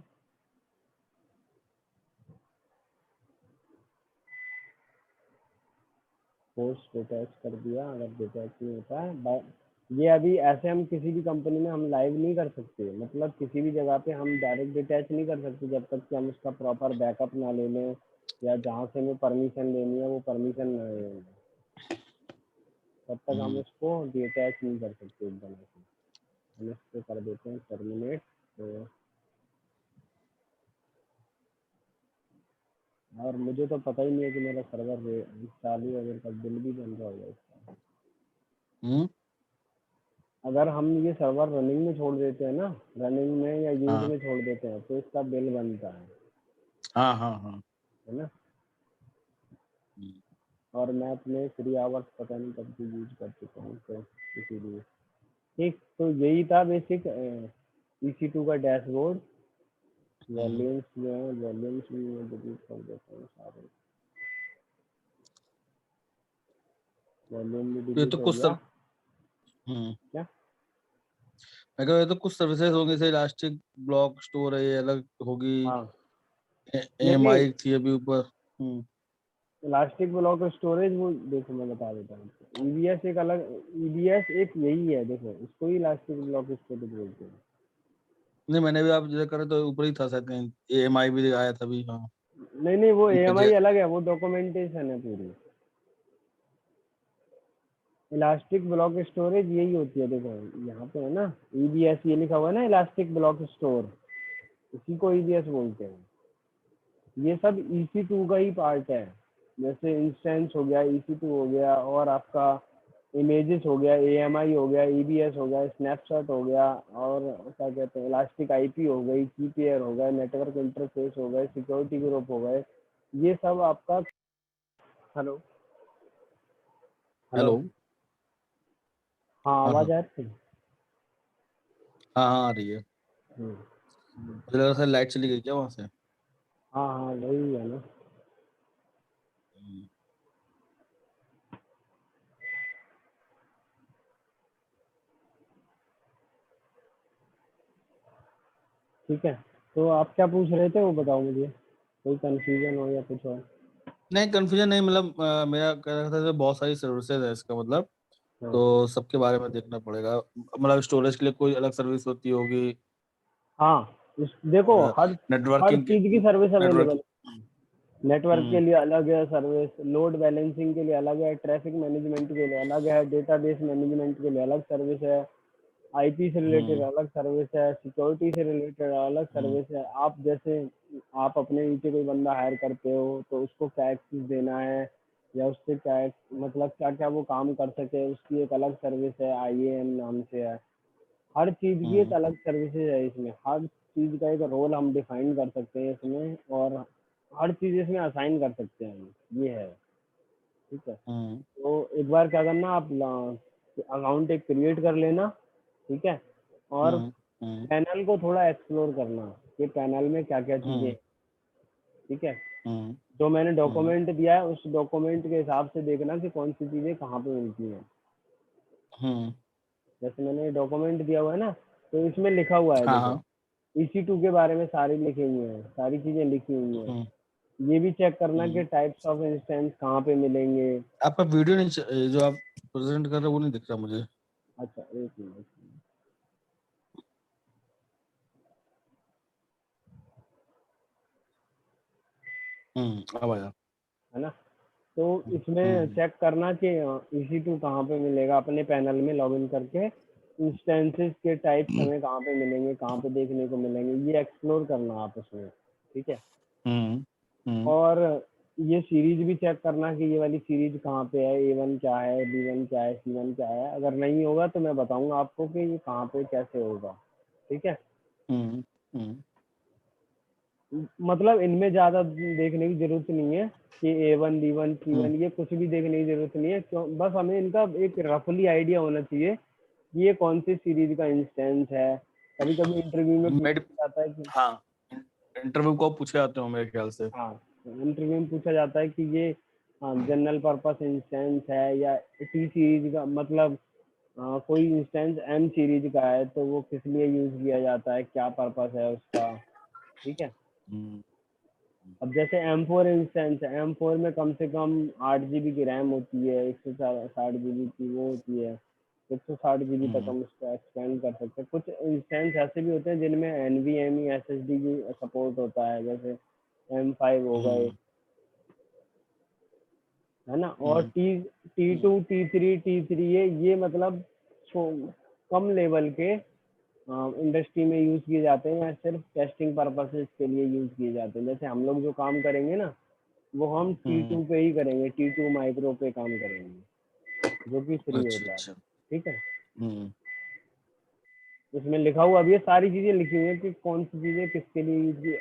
पोस्ट डिटैच कर दिया, अगर डिटैच नहीं होता है ये अभी ऐसे हम किसी भी कंपनी में हम लाइव नहीं कर सकते, मतलब किसी भी जगह पे हम डायरेक्ट डिटैच नहीं कर सकते जब तक कि हम उसका प्रॉपर बैकअप ना ले लें, या जहाँ से हमें परमिशन लेनी है वो परमिशन ना ले लें, तब तक हम उसको डिटैच नहीं कर सकते एकदम ऐसे। हम इसको कर देते हैं टर्मिनेट। तो और मुझे तो पता ही नहीं है कि मेरा सर्वर चालू है, मेरे पास बिल भी बन रहा होगा इसका। अगर हम ये सर्वर रनिंग में छोड़ देते हैं ना, रनिंग में या यूज हाँ में छोड़ देते हैं, तो इसका बिल बनता हाँ हाँ हाँ। है ना। और मैं अपने फ्री आवर्स पता नहीं कब से यूज कर चुका हूँ, तो इसीलिए ठीक। तो यही था बेसिक EC2 का डैशबोर्ड। वॉल्यूम्स जो है, वॉल्यूम्स भी मैं डिलीट कर देता हूँ सारे, वॉल्यूम भी ये तो डिलीट हो कुछ गया। सर। हम्म। क्या? मैं कह रहा, ये तो कुछ सर्विसेज होंगी, जैसे इलास्टिक ब्लॉक स्टोर है, ये अलग होगी। हाँ, नहीं नहीं, AMI थी अभी ऊपर। इलास्टिक ब्लॉक स्टोरेज वो देखो मैं बता देता हूँ। EBS एक अलग, EBS एक यही है, देखो इसको ही इलास्टिक ब्लॉक स्टोरेज बोलते हैं। नहीं, मैंने भी आप जैसे करे तो ऊपर ही था शायद कहीं, AMI भी आया था अभी। हाँ। नहीं नहीं, वो मुझे। AMI अलग है, वो डॉक्यूमेंटेशन है पूरी। इलास्टिक ब्लॉक स्टोरेज यही होती है, देखो यहाँ पे है ना, EBS ये लिखा हुआ है ना, इलास्टिक ब्लॉक स्टोर, इसी को EBS बोलते हैं। ये सब EC2 का ही पार्ट है, जैसे इंस्टेंस हो गया, EC2 हो गया, और आपका इमेजेस हो गया, AMI हो गया, EBS हो गया, स्नैपशॉट हो गया, और क्या कहते हैं, इलास्टिक IP हो गई, की पेयर हो गया, नेटवर्क इंटरफेस हो गए, सिक्योरिटी ग्रुप हो गए, ये सब आपका। Hello hello. हेलो। हाँ, हाँ आवाज हाँ आ रही है। हाँ हाँ, आ रही है। हम्म, मुझे लगा था लाइट चली गई क्या वहां से। हाँ हाँ, वही है ना। ठीक है, तो आप क्या पूछ रहे थे वो बताओ मुझे, कोई कंफ्यूजन हो या कुछ और। नहीं, कंफ्यूजन नहीं, मतलब मेरा कह रहा था कि बहुत सारी सर्विसेज है इसका मतलब, हाँ तो सबके बारे में देखना पड़ेगा, मतलब स्टोरेज के लिए कोई अलग सर्विस होती होगी। हाँ, देखो हर हर नेटवर्किंग चीज की सर्विस अवेलेबल नेटवर्किंग। है। नेटवर्क के हम्म लिए अलग है सर्विस, लोड बैलेंसिंग के लिए अलग है, ट्रैफिक मैनेजमेंट के लिए अलग है, डेटाबेस मैनेजमेंट के लिए अलग सर्विस है, IP से रिलेटेड हम्म अलग सर्विस है, सिक्योरिटी से रिलेटेड अलग हम्म सर्विस है। आप जैसे आप अपने नीचे कोई बंदा हायर करते हो तो उसको क्या एक्सेस देना है, या उससे क्या मतलब क्या क्या वो काम कर सके, उसकी एक अलग सर्विस है, IAM नाम से है। हर चीज़ की एक हम्म अलग सर्विसेज है इसमें, हर चीज़ का एक रोल हम डिफाइन कर सकते हैं इसमें, और हर चीज़ इसमें असाइन कर सकते हैं हम, ये है। ठीक है, हम्म तो एक बार क्या करना, आप अकाउंट एक क्रिएट कर लेना, ठीक है, और हम्म हम्म पैनल को थोड़ा एक्सप्लोर करना कि पैनल में क्या क्या चीज़ें हम्म हैं। ठीक है, हम्म जो मैंने हम्म डॉक्यूमेंट दिया है उस डॉक्यूमेंट के हिसाब से देखना कि कौन सी चीज़ें कहाँ पे मिलती हैं। हम्म, जैसे मैंने डॉक्यूमेंट दिया हुआ है ना, तो इसमें लिखा हुआ है हाँ देखो, हाँ। EC2 के बारे में सारी लिखी हुई हैं, सारी चीज़ें लिखी हुई हैं। हम्म ये भी चेक करना कि हम्म। टाइप्स ऑफ इंस्टेंस कहाँ पे मिलेंगे। आपका वीडियो नहीं जो आप प्रेजेंट कर रहे हो वो नहीं दिख रहा मुझे। अच्छा, एक मिनट। अब आया। है ना, तो इसमें हम्म चेक करना कि EC2 कहाँ पे मिलेगा, अपने पैनल में लॉगिन करके इंस्टेंसेस के टाइप्स हमें कहाँ पे मिलेंगे, कहाँ पे देखने को मिलेंगे, ये एक्सप्लोर करना आप उसमें। ठीक है, हम्म हम्म और ये सीरीज भी चेक करना कि ये वाली सीरीज कहाँ पे है, A1 क्या है, B1 क्या है, C1 क्या है। अगर नहीं होगा तो मैं बताऊंगा आपको कि ये कहाँ पे कैसे होगा। ठीक है, हम्म हम्म मतलब इनमें ज्यादा देखने की जरूरत नहीं है कि A1 B1 C1 ये कुछ भी देखने की जरूरत नहीं है, क्यों बस हमें इनका एक रफली आइडिया होना चाहिए कि ये कौन सी सीरीज का इंस्टेंस है। कभी कभी इंटरव्यू में मेड पूछा जाता है कि हाँ, इंटरव्यू को पूछे जाते हो मेरे ख्याल से। हाँ, इंटरव्यू में पूछा जाता है कि ये जनरल पर्पस इंस्टेंस है या टी सीरीज का, मतलब कोई इंस्टेंस M सीरीज का है तो वो किस लिए यूज किया जाता है, क्या पर्पस है उसका। ठीक है। हम्म, अब जैसे M4 इंस्टेंस है, M4 में कम से कम 8 GB की रैम होती है, 160 GB की वो होती है, 160 GB तक हम उसको एक्सपेंड कर सकते हैं। कुछ इंस्टेंस ऐसे भी होते हैं जिनमें NVMe SSD की सपोर्ट होता है, जैसे M5 हो गए, है ना। और T2 T3 ये मतलब कम लेवल के इंडस्ट्री में यूज किए जाते हैं या सिर्फ टेस्टिंग पर्पसेस के लिए यूज किए जाते हैं। जैसे हम लोग जो काम करेंगे ना, वो हम T2 पे ही करेंगे, T2 माइक्रो पे काम करेंगे, जो कि फ्री अच्छा होता है। अच्छा। ठीक है। हम्म इसमें लिखा हुआ, अब ये सारी चीजें लिखी हुई है कि कौन सी चीजें किसके लिए यूज की